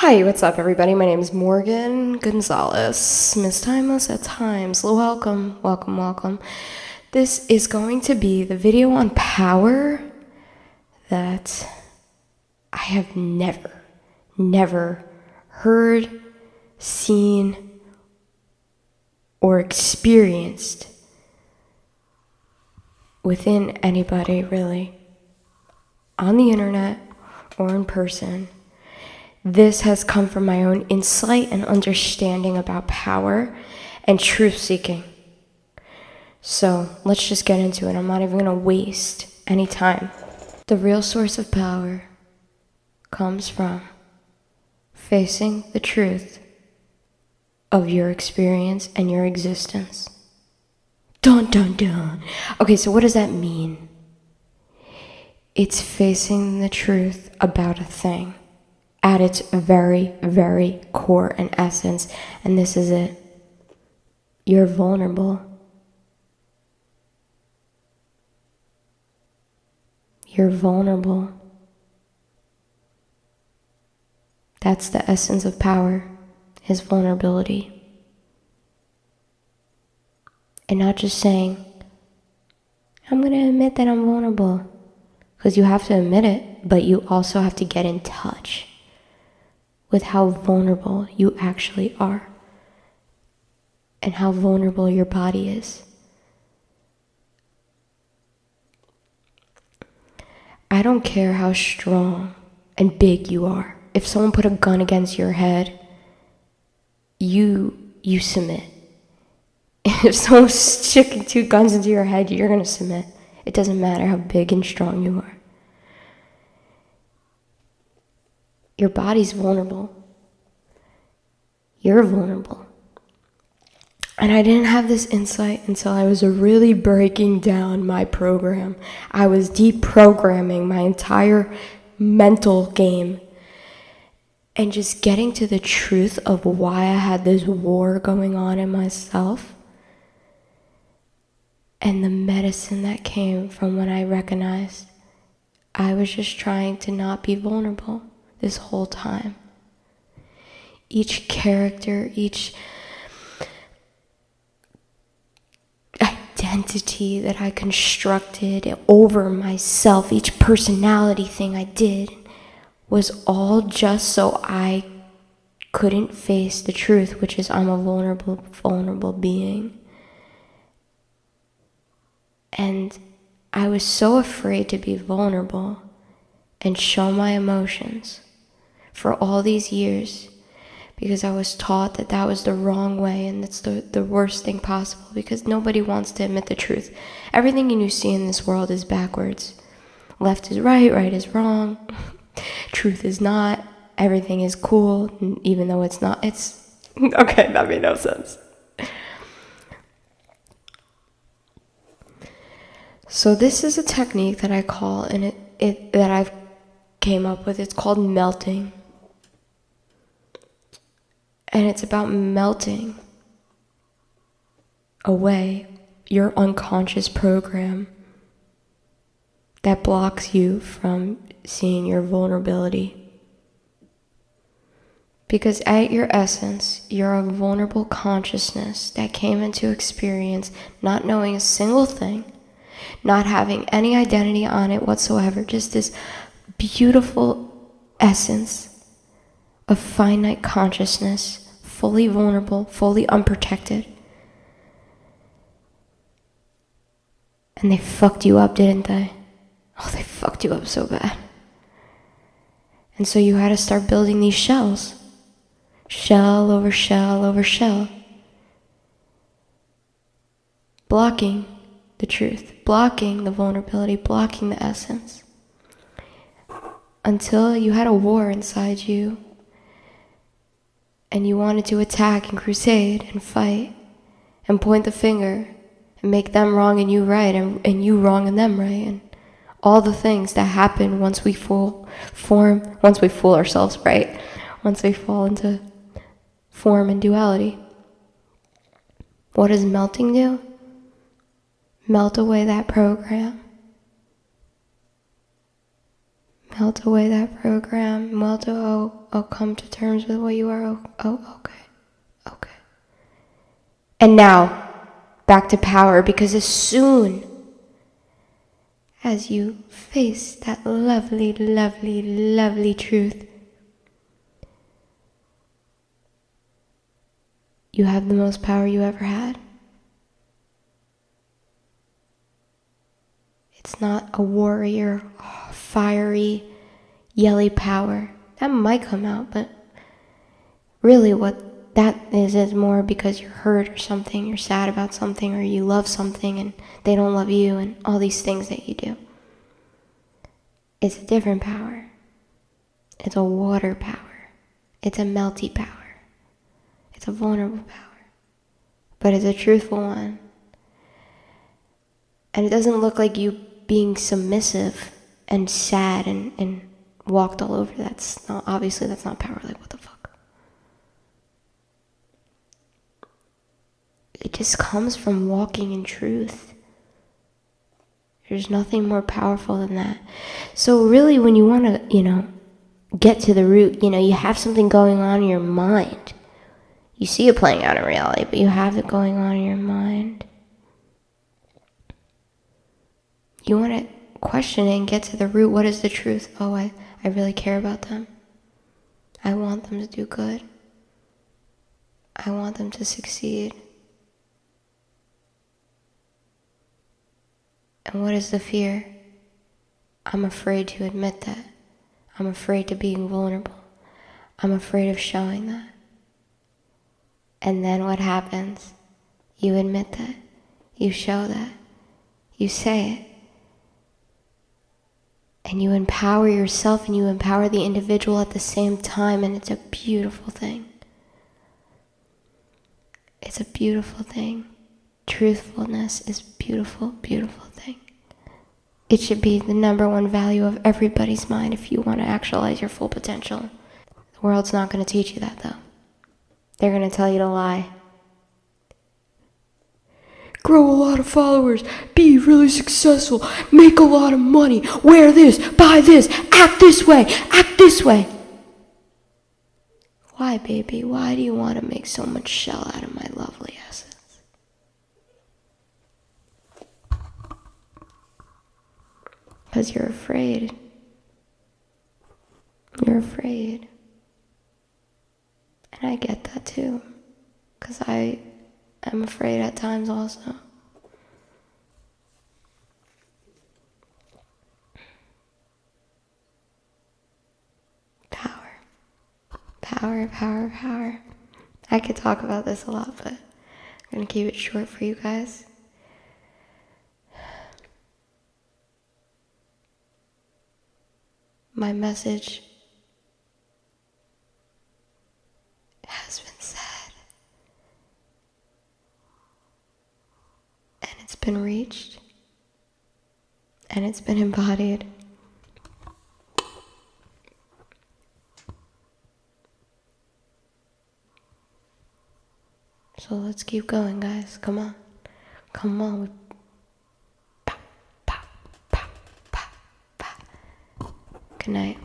Hi, what's up, everybody? My name is Morgan Gonzalez, Miss Timeless at Times. Welcome. This is going to be the video on power that I have never heard, seen, or experienced within anybody, really, on the internet or in person. This has come from my own insight and understanding about power and truth-seeking. So let's just get into it. I'm not even going to waste any time. The real source of power comes from facing the truth of your experience and your existence. Dun dun dun. Okay, so what does that mean? It's facing the truth about a thing at its very, very core and essence. And this is it. You're vulnerable. You're vulnerable. That's the essence of power, is vulnerability. And not just saying, I'm going to admit that I'm vulnerable. Because you have to admit it, but you also have to get in touch with how vulnerable you actually are and how vulnerable your body is. I don't care how strong and big you are. If someone put a gun against your head, you submit. If someone's sticking two guns into your head, you're gonna submit. It doesn't matter how big and strong you are. Your body's vulnerable. You're vulnerable. And I didn't have this insight until I was really breaking down my program. I was deprogramming my entire mental game and just getting to the truth of why I had this war going on in myself and the medicine that came from when I recognized I was just trying to not be vulnerable this whole time. Each character, each identity that I constructed over myself, each personality thing I did was all just so I couldn't face the truth, which is I'm a vulnerable being. And I was so afraid to be vulnerable and show my emotions for all these years because I was taught that that was the wrong way and that's the worst thing possible because nobody wants to admit the truth. Everything you see in this world is backwards. Left is right, right is wrong, truth is not, everything is cool, even though it's not. It's okay, that made no sense. So this is a technique that I call, and that I've came up with. It's called melting. And it's about melting away your unconscious program that blocks you from seeing your vulnerability. Because at your essence, you're a vulnerable consciousness that came into experience not knowing a single thing, not having any identity on it whatsoever, just this beautiful essence of finite consciousness, fully vulnerable, fully unprotected. And they fucked you up, didn't they? Oh, they fucked you up so bad. And so you had to start building these shells. Shell over shell over shell. Blocking the truth, blocking the vulnerability, blocking the essence. Until you had a war inside you and you wanted to attack and crusade and fight and point the finger and make them wrong and you right and you wrong and them right and all the things that happen once we fool ourselves, right? Once we fall into form and duality. What does melting do? Melt away that program. Melt away that program. Melt come to terms with what you are. Okay. And now, back to power, because as soon as you face that lovely, lovely, lovely truth, you have the most power you ever had. It's not a warrior, fiery, yelly power. That might come out, but really what that is more because you're hurt or something, you're sad about something, or you love something and they don't love you, and all these things that you do. It's a different power. It's a water power. It's a melty power. It's a vulnerable power. But it's a truthful one. And it doesn't look like you being submissive and sad and walked all over. That's not power. Like, what the fuck? It just comes from walking in truth. There's nothing more powerful than that. So really, when you want to, get to the root, you have something going on in your mind. You see it playing out in reality, but you have it going on in your mind. You want to question it and get to the root. What is the truth? Oh, I really care about them. I want them to do good. I want them to succeed. And what is the fear? I'm afraid to admit that. I'm afraid to being vulnerable. I'm afraid of showing that. And then what happens? You admit that. You show that. You say it. And you empower yourself and you empower the individual at the same time, and it's a beautiful thing. It's a beautiful thing. Truthfulness is a beautiful, beautiful thing. It should be the number one value of everybody's mind if you want to actualize your full potential. The world's not going to teach you that, though. They're going to tell you to lie. Grow a lot of followers, be really successful, make a lot of money, wear this, buy this, act this way, act this way. Why, baby? Why do you want to make so much shell out of my lovely essence? Because you're afraid. You're afraid. And I get that too. Because I'm afraid at times also. Power. I could talk about this a lot, but I'm going to keep it short for you guys. My message has been said. And it's been reached. And it's been embodied. So let's keep going, guys. Come on. Come on. Good night.